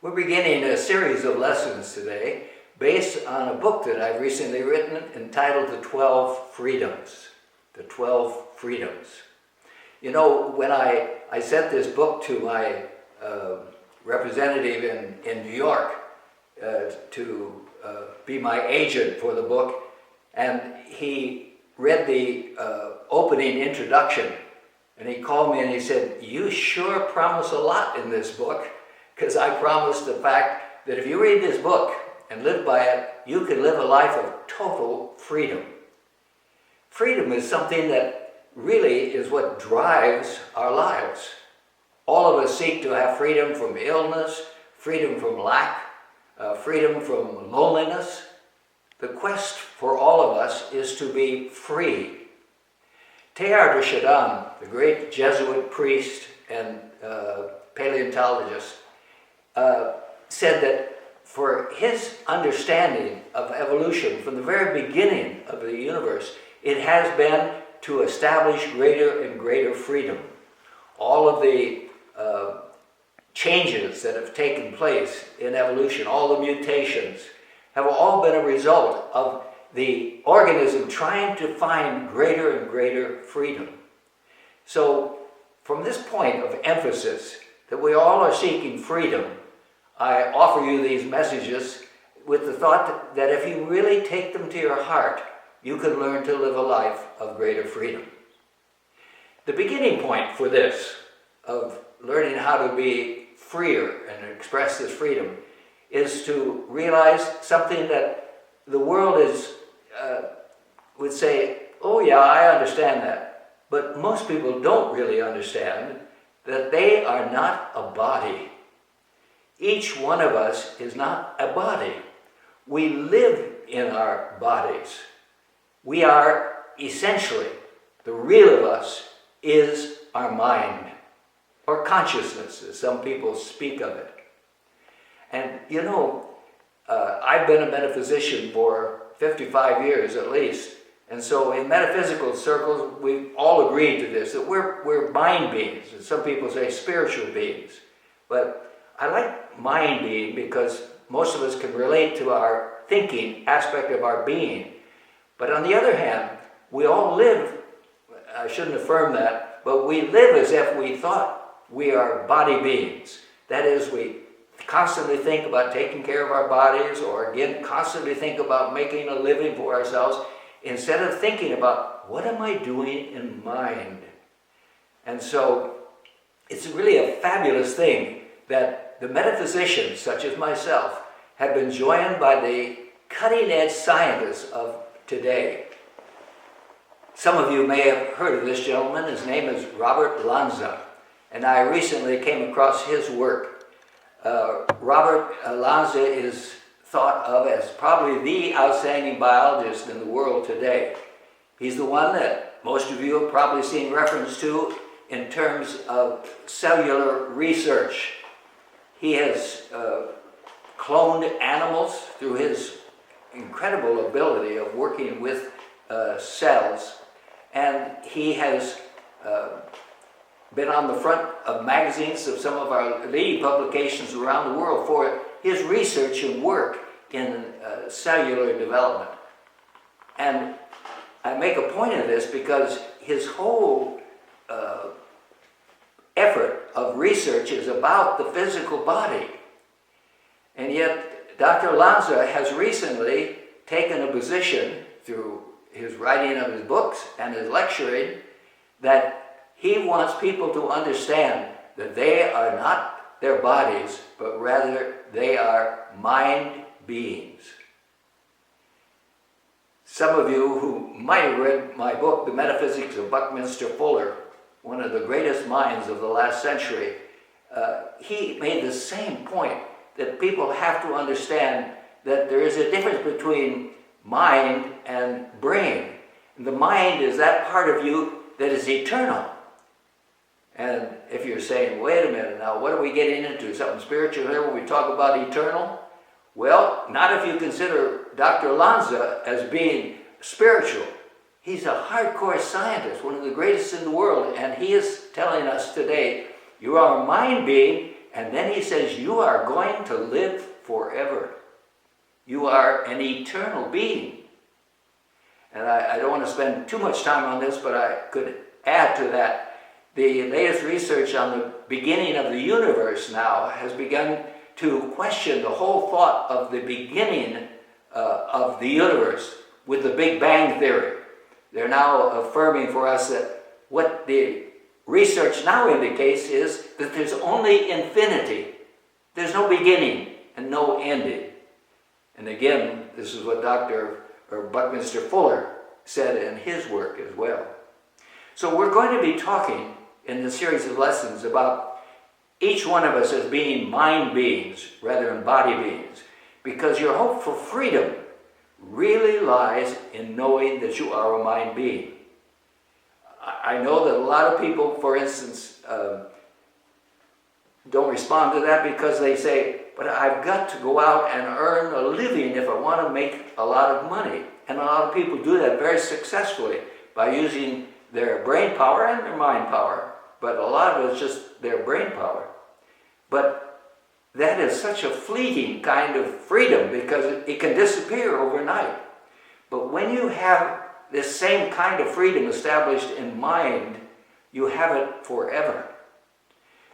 We're beginning a series of lessons today based on a book that I've recently written entitled The 12 Freedoms. The 12 Freedoms. You know, when I sent this book to my representative in New York to be my agent for the book, and he read the opening introduction, and he called me and he said, "You sure promise a lot in this book," because I promised the fact that if you read this book and live by it, you can live a life of total freedom. Freedom is something that really is what drives our lives. All of us seek to have freedom from illness, freedom from lack, freedom from loneliness. The quest for all of us is to be free. Teilhard de Chardin, the great Jesuit priest and paleontologist, said that for his understanding of evolution from the very beginning of the universe, it has been to establish greater and greater freedom. All of the changes that have taken place in evolution, all the mutations, have all been a result of the organism trying to find greater and greater freedom. So, from this point of emphasis that we all are seeking freedom, I offer you these messages with the thought that if you really take them to your heart, you can learn to live a life of greater freedom. The beginning point for this, of learning how to be freer and express this freedom, is to realize something that the world would say, "Oh yeah, I understand that." But most people don't really understand that they are not a body. Each one of us is not a body. We live in our bodies. We are essentially, the real of us is our mind, or consciousness, as some people speak of it. And you know, I've been a metaphysician for 55 years at least, and so in metaphysical circles, we've all agreed to this, that we're mind beings, and some people say spiritual beings. But I like mind being because most of us can relate to our thinking aspect of our being. But on the other hand, we all live, I shouldn't affirm that, but we live as if we thought we are body beings. That is, we constantly think about taking care of our bodies, or again, constantly think about making a living for ourselves, instead of thinking about, what am I doing in mind? And so, it's really a fabulous thing that the metaphysicians, such as myself, have been joined by the cutting-edge scientists of today. Some of you may have heard of this gentleman. His name is Robert Lanza, and I recently came across his work. Robert Lanza is thought of as probably the outstanding biologist in the world today. He's the one that most of you have probably seen reference to in terms of cellular research. He has cloned animals through his incredible ability of working with cells, and he has been on the front of magazines of some of our leading publications around the world for his research and work in cellular development. And I make a point of this because his whole effort of research is about the physical body. And yet, Dr. Lanza has recently taken a position through his writing of his books and his lecturing that he wants people to understand that they are not their bodies, but rather they are mind beings. Some of you who might have read my book, The Metaphysics of Buckminster Fuller, one of the greatest minds of the last century, he made the same point, that people have to understand that there is a difference between mind and brain. And the mind is that part of you that is eternal. And if you're saying, wait a minute now, what are we getting into? Something spiritual here when we talk about eternal? Well, not if you consider Dr. Lanza as being spiritual. He's a hardcore scientist, one of the greatest in the world, and he is telling us today, you are a mind being, And then he says, you are going to live forever. You are an eternal being. And I don't want to spend too much time on this, but I could add to that. The latest research on the beginning of the universe now has begun to question the whole thought of the beginning of the universe with the Big Bang theory. They're now affirming for us that what the research now indicates is that there's only infinity. There's no beginning and no ending. And again, this is what Buckminster Fuller said in his work as well. So we're going to be talking in this series of lessons about each one of us as being mind beings rather than body beings, because your hope for freedom really lies in knowing that you are a mind being. I know that a lot of people, for instance, don't respond to that because they say, but I've got to go out and earn a living if I want to make a lot of money. And a lot of people do that very successfully by using their brain power and their mind power, but a lot of it is just their brain power. But that is such a fleeting kind of freedom because it can disappear overnight. But when you have this same kind of freedom established in mind, you have it forever.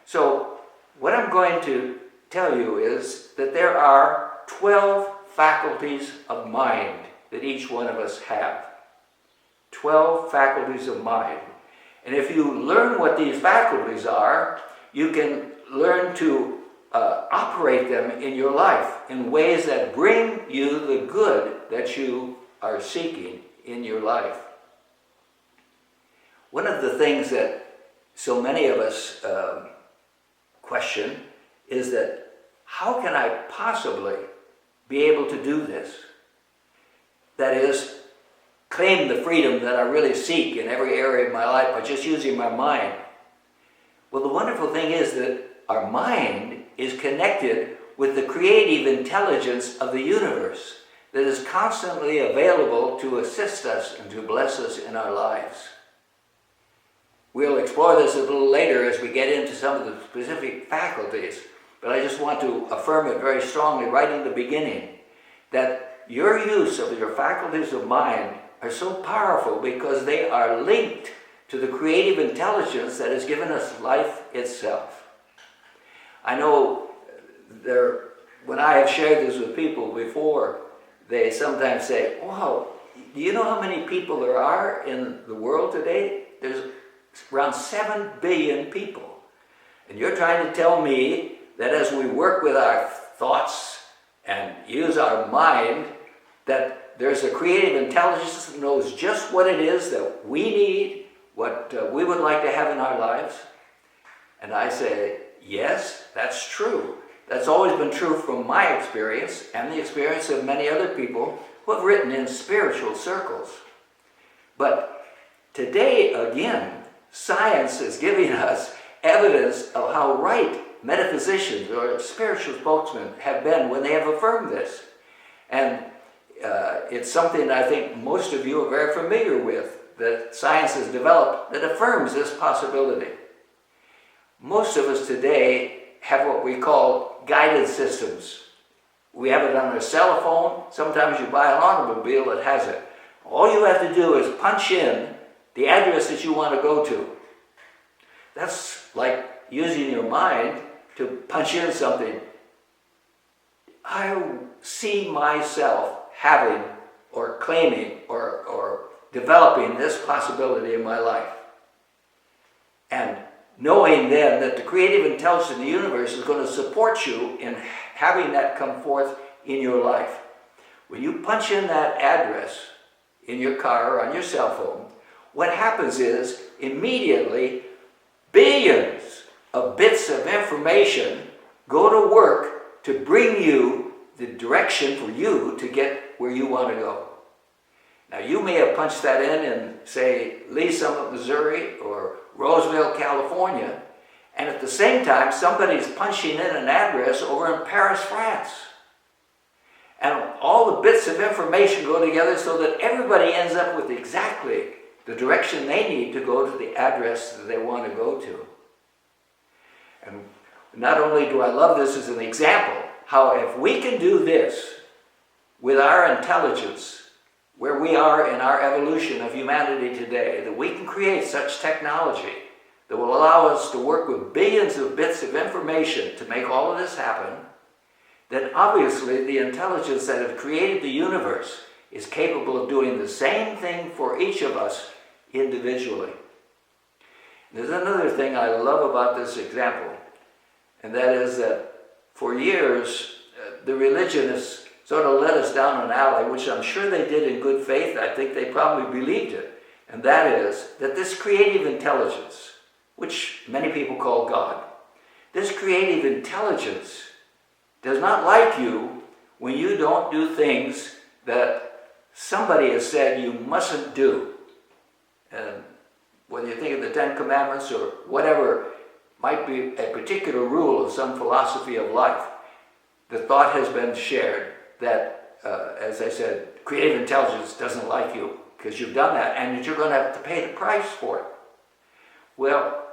So what I'm going to tell you is that there are 12 faculties of mind that each one of us have. 12 faculties of mind. And if you learn what these faculties are, you can learn to operate them in your life in ways that bring you the good that you are seeking in your life. One of the things that so many of us question is that how can I possibly be able to do this? That is, claim the freedom that I really seek in every area of my life by just using my mind. Well, the wonderful thing is that our mind is connected with the creative intelligence of the universe that is constantly available to assist us and to bless us in our lives. We'll explore this a little later as we get into some of the specific faculties, but I just want to affirm it very strongly right in the beginning, that your use of your faculties of mind are so powerful because they are linked to the creative intelligence that has given us life itself. I know when I have shared this with people before, they sometimes say, wow, do you know how many people there are in the world today? There's around 7 billion people. And you're trying to tell me that as we work with our thoughts and use our mind, that there's a creative intelligence that knows just what it is that we need, what we would like to have in our lives? And I say, yes, that's true. That's always been true from my experience and the experience of many other people who have written in spiritual circles. But today, again, science is giving us evidence of how right metaphysicians or spiritual spokesmen have been when they have affirmed this. And it's something I think most of you are very familiar with, that science has developed that affirms this possibility. Most of us today have what we call guided systems. We have it on our cell phone. Sometimes you buy an automobile that has it. All you have to do is punch in the address that you want to go to. That's like using your mind to punch in something. I see myself having or claiming or developing this possibility in my life. And knowing then that the creative intelligence in the universe is going to support you in having that come forth in your life. When you punch in that address in your car or on your cell phone, what happens is immediately billions of bits of information go to work to bring you the direction for you to get where you want to go. Now, you may have punched that in, say, Lee Summit, Missouri, or Roseville, California, and at the same time, somebody's punching in an address over in Paris, France. And all the bits of information go together so that everybody ends up with exactly the direction they need to go to the address that they want to go to. And not only do I love this as an example, how if we can do this with our intelligence, where we are in our evolution of humanity today, that we can create such technology that will allow us to work with billions of bits of information to make all of this happen, then obviously the intelligence that has created the universe is capable of doing the same thing for each of us individually. There's another thing I love about this example, and that is that for years, the religionists sort of led us down an alley, which I'm sure they did in good faith. I think they probably believed it. And that is that this creative intelligence, which many people call God, this creative intelligence does not like you when you don't do things that somebody has said you mustn't do. And whether you think of the Ten Commandments or whatever might be a particular rule of some philosophy of life, the thought has been shared that, as I said, creative intelligence doesn't like you because you've done that, and that you're going to have to pay the price for it. Well,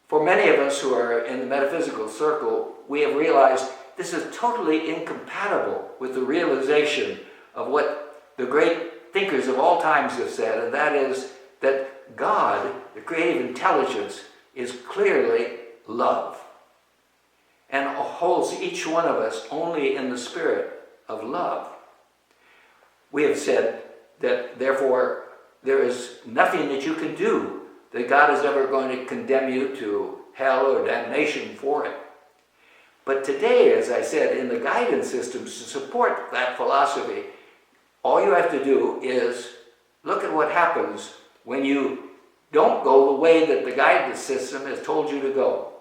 for many of us who are in the metaphysical circle, we have realized this is totally incompatible with the realization of what the great thinkers of all times have said, and that is that God, the creative intelligence, is clearly love and holds each one of us only in the spirit of love. We have said that, therefore, there is nothing that you can do that God is ever going to condemn you to hell or damnation for it. But today, as I said, in the guidance systems to support that philosophy, all you have to do is look at what happens when you don't go the way that the guidance system has told you to go.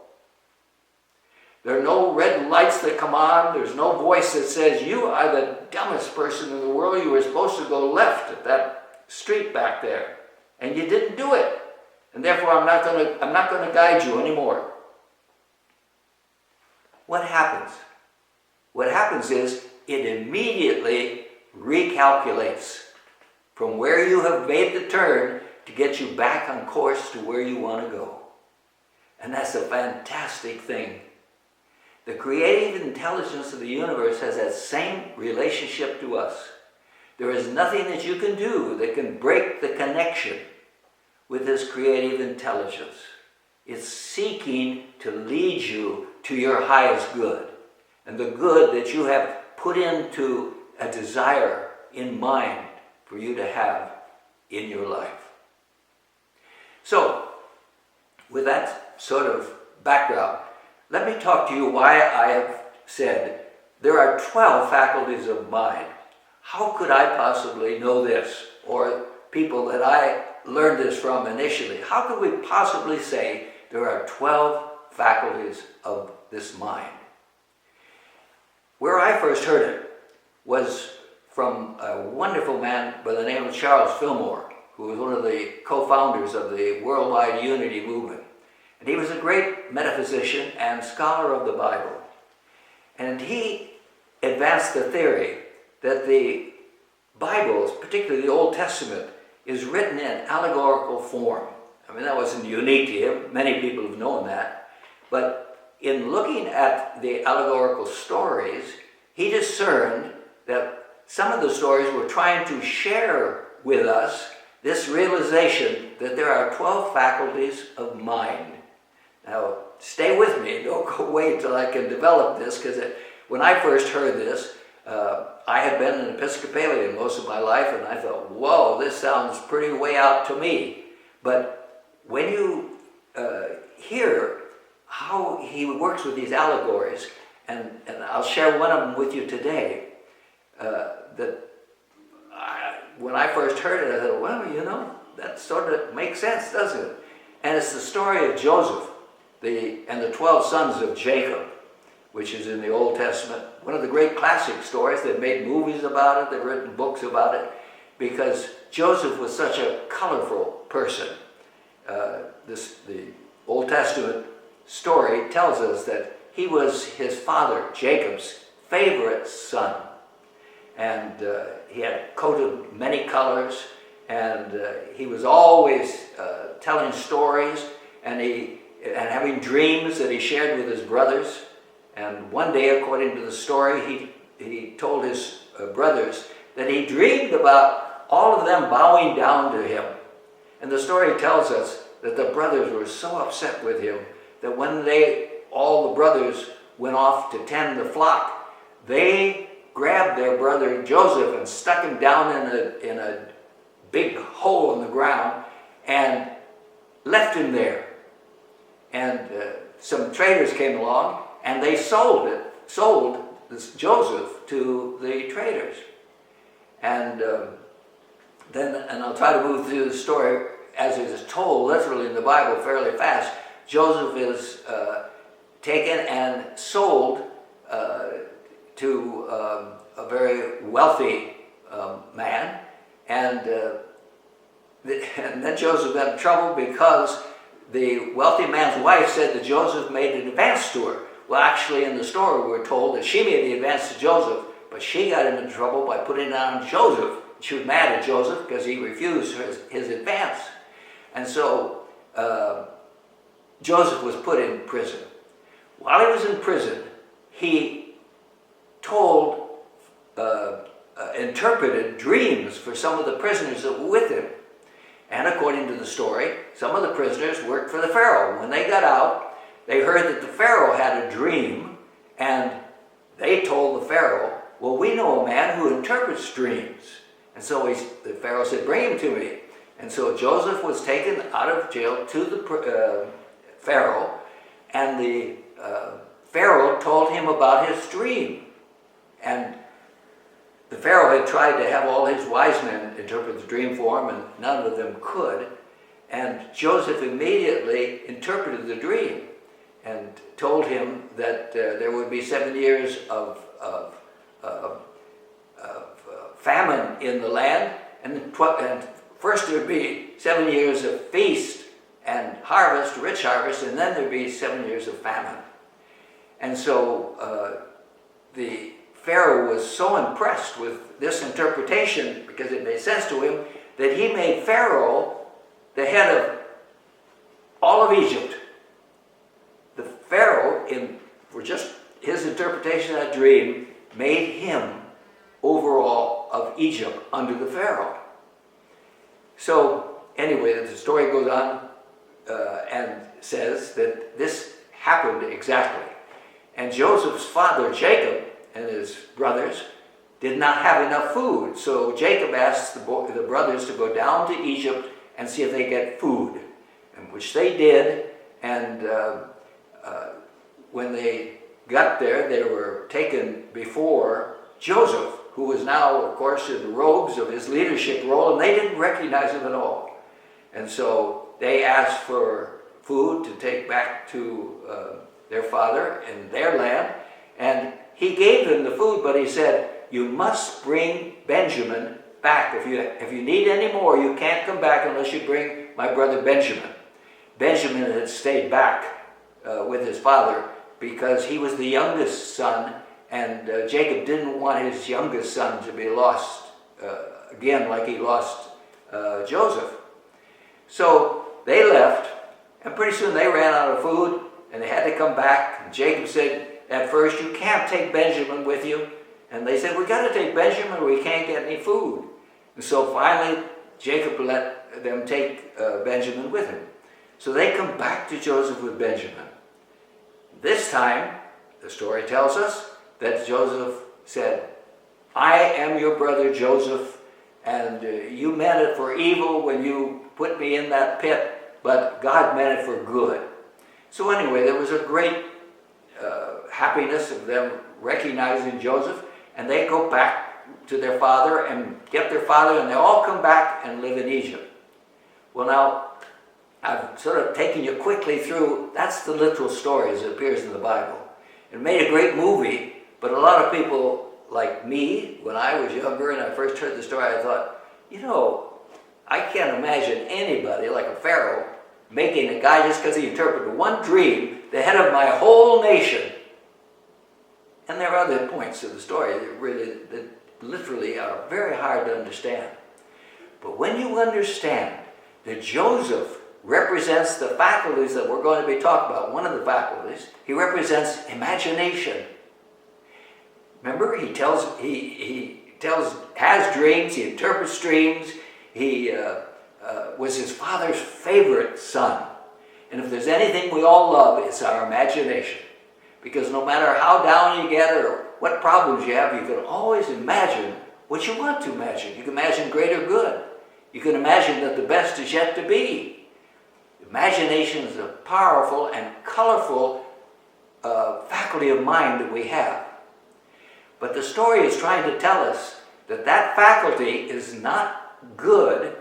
There are no red lights that come on. There's no voice that says, you are the dumbest person in the world. You were supposed to go left at that street back there, and you didn't do it. And therefore, I'm not going to guide you anymore. What happens? What happens is it immediately recalculates from where you have made the turn to get you back on course to where you want to go. And that's a fantastic thing. The creative intelligence of the universe has that same relationship to us. There is nothing that you can do that can break the connection with this creative intelligence. It's seeking to lead you to your highest good, and the good that you have put into a desire in mind for you to have in your life. So, with that sort of background, let me talk to you why I have said there are 12 faculties of mind. How could I possibly know this? Or people that I learned this from initially, how could we possibly say there are 12 faculties of this mind? Where I first heard it was from a wonderful man by the name of Charles Fillmore, who was one of the co-founders of the Worldwide Unity Movement. And he was a great metaphysician and scholar of the Bible. And he advanced the theory that the Bible, particularly the Old Testament, is written in allegorical form. I mean, that wasn't unique to him. Many people have known that. But in looking at the allegorical stories, he discerned that some of the stories were trying to share with us this realization that there are 12 faculties of mind. Now, stay with me. Don't go away until I can develop this, because when I first heard this, I had been an Episcopalian most of my life, and I thought, whoa, this sounds pretty way out to me. But when you hear how he works with these allegories, and I'll share one of them with you today, when I first heard it, I thought, well, that sort of makes sense, doesn't it? And it's the story of Joseph and the 12 sons of Jacob, which is in the Old Testament. One of the great classic stories. They've made movies about it. They've written books about it, because Joseph was such a colorful person. The Old Testament story tells us that he was his father, Jacob's, favorite son. And he had a coat of many colors, and he was always telling stories, and he and having dreams that he shared with his brothers. And one day, according to the story, he told his brothers that he dreamed about all of them bowing down to him. And the story tells us that the brothers were so upset with him that when all the brothers went off to tend the flock, they grabbed their brother Joseph and stuck him down in a big hole in the ground and left him there. And some traders came along and they sold this Joseph to the traders. And I'll try to move through the story as it is told literally in the Bible fairly fast. Joseph is taken and sold to a very wealthy man, and then Joseph got in trouble because the wealthy man's wife said that Joseph made an advance to her. Well, actually in the story we're told that she made the advance to Joseph, but she got him in trouble by putting it on Joseph. She was mad at Joseph because he refused his advance. And so Joseph was put in prison. While he was in prison, he interpreted dreams for some of the prisoners that were with him. And according to the story, some of the prisoners worked for the Pharaoh. When they got out, they heard that the Pharaoh had a dream, and they told the Pharaoh, well, we know a man who interprets dreams. And so the Pharaoh said, bring him to me. And so Joseph was taken out of jail to the Pharaoh, and the Pharaoh told him about his dream. And the Pharaoh had tried to have all his wise men interpret the dream for him, and none of them could. And Joseph immediately interpreted the dream and told him that there would be 7 years of famine in the land, and first there would be 7 years of feast and harvest, rich harvest, and then there'd be 7 years of famine. And so the Pharaoh was so impressed with this interpretation, because it made sense to him, that he made Pharaoh the head of all of Egypt. The Pharaoh, for just his interpretation of that dream, made him over all of Egypt under the Pharaoh. So anyway, the story goes on and says that this happened exactly. And Joseph's father, Jacob, and his brothers did not have enough food. So Jacob asked the brothers to go down to Egypt and see if they get food, and which they did. And when they got there, they were taken before Joseph, who was now, of course, in the robes of his leadership role, and they didn't recognize him at all. And so they asked for food to take back to their father in their land, and he gave them the food, but he said, you must bring Benjamin back. If you need any more, you can't come back unless you bring my brother Benjamin. Benjamin had stayed back with his father because he was the youngest son, and Jacob didn't want his youngest son to be lost again like he lost Joseph. So they left, and pretty soon they ran out of food, and they had to come back. And Jacob said, at first, you can't take Benjamin with you. And they said, we got to take Benjamin or we can't get any food. And so finally, Jacob let them take Benjamin with him. So they come back to Joseph with Benjamin. This time, the story tells us that Joseph said, I am your brother Joseph, and you meant it for evil when you put me in that pit, but God meant it for good. So anyway, there was a great happiness of them recognizing Joseph, and they go back to their father and get their father, and they all come back and live in Egypt. Well, now, I've sort of taken you quickly through, that's the literal story as it appears in the Bible. It made a great movie, but a lot of people like me, when I was younger and I first heard the story, I thought, I can't imagine anybody like a Pharaoh making a guy just because he interpreted one dream the head of my whole nation. And there are other points to the story that literally are very hard to understand. But when you understand that Joseph represents the faculties that we're going to be talking about. One of the faculties, he represents imagination. Remember, he has dreams, he interprets dreams, he was his father's favorite son. And if there's anything we all love, it's our imagination. Because no matter how down you get or what problems you have, you can always imagine what you want to imagine. You can imagine greater good. You can imagine that the best is yet to be. Imagination is a powerful and colorful faculty of mind that we have. But the story is trying to tell us that that faculty is not good.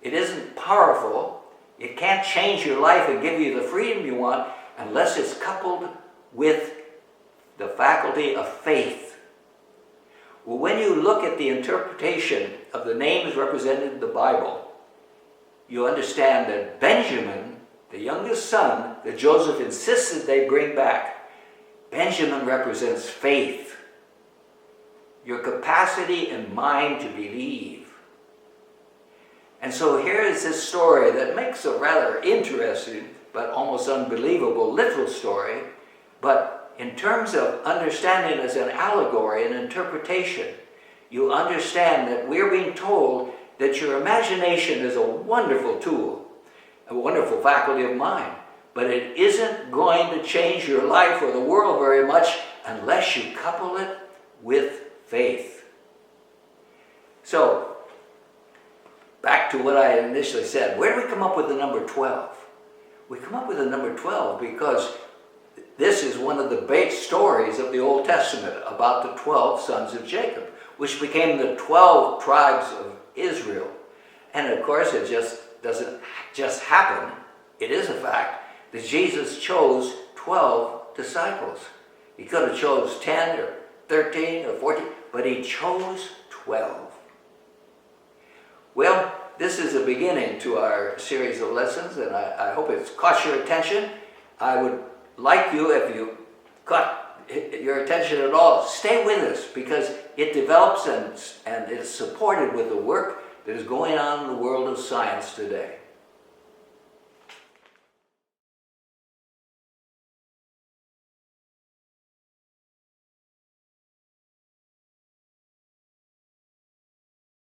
It isn't powerful. It can't change your life and give you the freedom you want unless it's coupled with the faculty of faith. Well, when you look at the interpretation of the names represented in the Bible, you understand that Benjamin, the youngest son that Joseph insisted they bring back, Benjamin represents faith, your capacity and mind to believe. And so here is this story that makes a rather interesting but almost unbelievable literal story, but in terms of understanding as an allegory and interpretation, you understand that we're being told that your imagination is a wonderful tool, a wonderful faculty of mind, but it isn't going to change your life or the world very much unless you couple it with faith. So, back to what I initially said, where do we come up with the number 12? We come up with the number 12 because this is one of the base stories of the Old Testament about the 12 sons of Jacob, which became the 12 tribes of Israel. And of course, it just doesn't just happen. It is a fact that Jesus chose 12 disciples. He could have chose 10 or 13 or 14, but he chose 12. Well, this is a beginning to our series of lessons, and I hope it's caught your attention. I would like you, if you caught your attention at all, stay with us, because it develops and it's supported with the work that is going on in the world of science today.